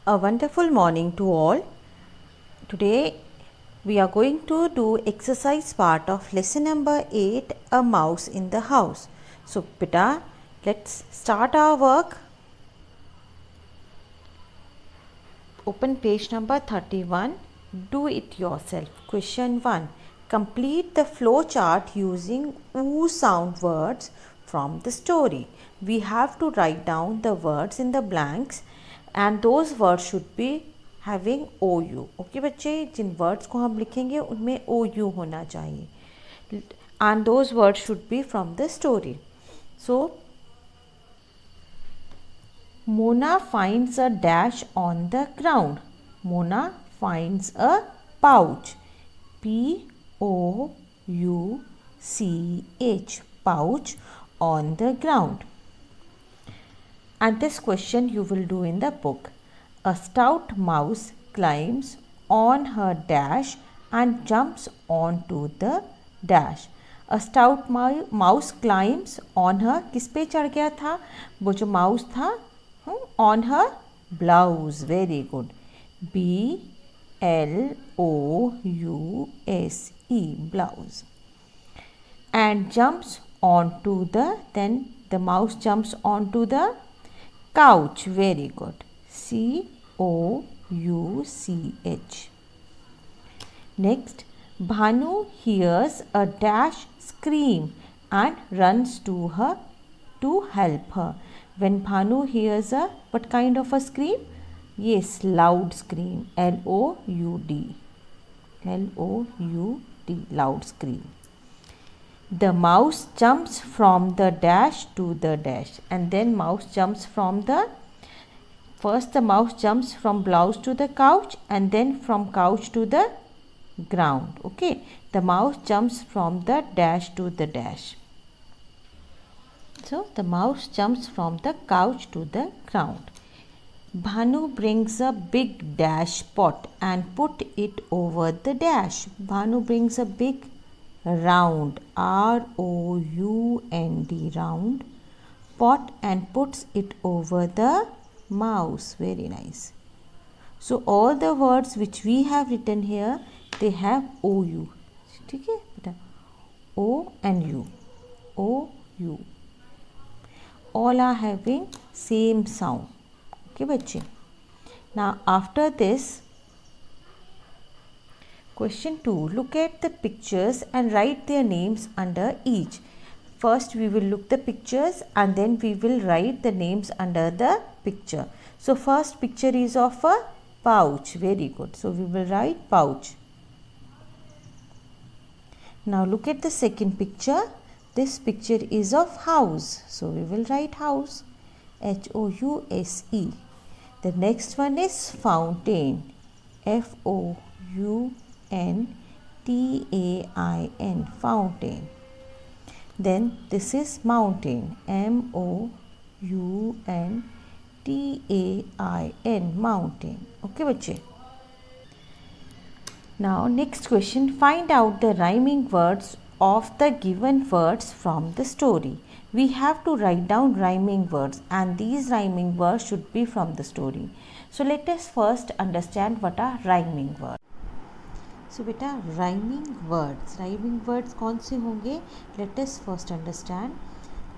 A wonderful morning to all. Today we are going to do exercise part of lesson number 8, a mouse in the house. So beta, let's start our work. Open page number 31. Do it yourself. Question 1. Complete the flow chart using oo sound words from the story. We have to write down the words in the blanks and those words should be having OU. Okay बच्चे, जिन words को हम लिखेंगे उनमें OU होना चाहिए and those words should be from the story. So Mona finds a dash on the ground. Mona finds a pouch. Pouch. Pouch on the ground. And this question you will do in the book. A stout mouse climbs on her dash and jumps onto the dash. A stout mouse climbs on her, किस पे चढ़ गया था? वो जो mouse था on her blouse. Very good. B-L-O-U-S-E, blouse. And jumps onto the mouse jumps onto the couch. Very good. C-O-U-C-H. Next, Bhanu hears a dash scream and runs to her to help her. When Bhanu hears what kind of a scream? Yes, loud scream. L-O-U-D. L-O-U-D, loud scream. The mouse jumps from the dash to the dash. And then mouse jumps from first the mouse jumps from blouse to the couch and then from couch to the ground. Okay. The mouse jumps from the dash to the dash. So the mouse jumps from the couch to the ground. Bhanu brings a big dash pot and put it over the dash. Bhanu brings a big round, R-O-U-N-D, round pot and puts it over the mouse. Very nice. So all the words which we have written here, they have O-U. Okay? O and U. O-U. All are having same sound. Okay, bachche. Now after this, question 2. Look at the pictures and write their names under each. First we will look the pictures and then we will write the names under the picture. So first picture is of a pouch. Very good. So we will write pouch. Now look at the second picture. This picture is of house. So we will write house. H-O-U-S-E. The next one is fountain. F-O-U-N-T-A-I-N. Fountain. Then this is mountain. M-O-U-N-T-A-I-N. Mountain. Okay, bache. Now next question. Find out the rhyming words of the given words from the story. We have to write down rhyming words and these rhyming words should be from the story. So let us first understand what are rhyming words. So beta, rhyming words कौन से होंगे? Let us first understand.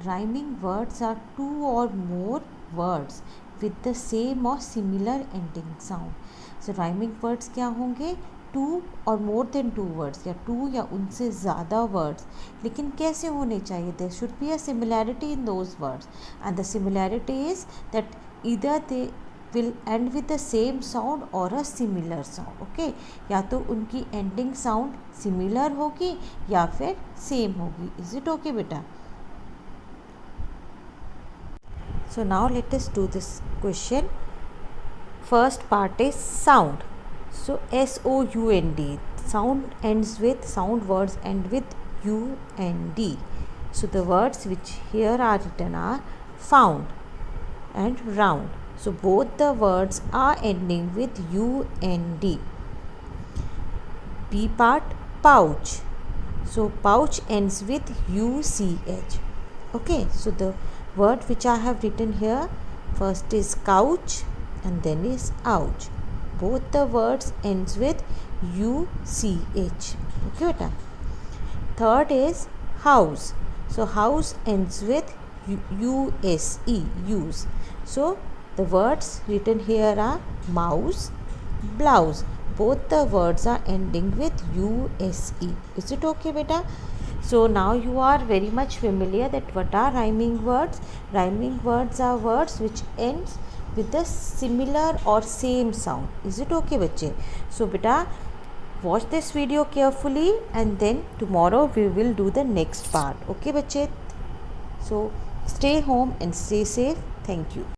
Rhyming words are two or more words with the same or similar ending sound. So rhyming words क्या होंगे? Two और more than two words या two या उनसे ज़्यादा वर्ड्स, लेकिन कैसे होने चाहिए? There should be a similarity in those words and the similarity is that either they will end with the same sound और अ सिमिलर साउंड. ओके, या तो उनकी एंडिंग साउंड सिमिलर होगी या फिर सेम होगी. इज इट ओके बेटा? So now let us do this question. First part is sound. So S-O-U-N-D, sound words end with U-N-D. So the words which here are written are found and round. So both the words are ending with U-N-D. B part, pouch. So pouch ends with U-C-H. Okay, so the word which I have written here, first is couch, and then is ouch. Both the words ends with UCH. Okay beta. Third is house. So house ends with USE, use. So the words written here are mouse, blouse. Both the words are ending with USE. Is it okay beta? So now you are very much familiar that what are rhyming words. Rhyming words are words which ends with the similar or same sound. Is it okay bachche? So beta, watch this video carefully and then tomorrow we will do the next part. Okay bachche? So stay home and stay safe. Thank you.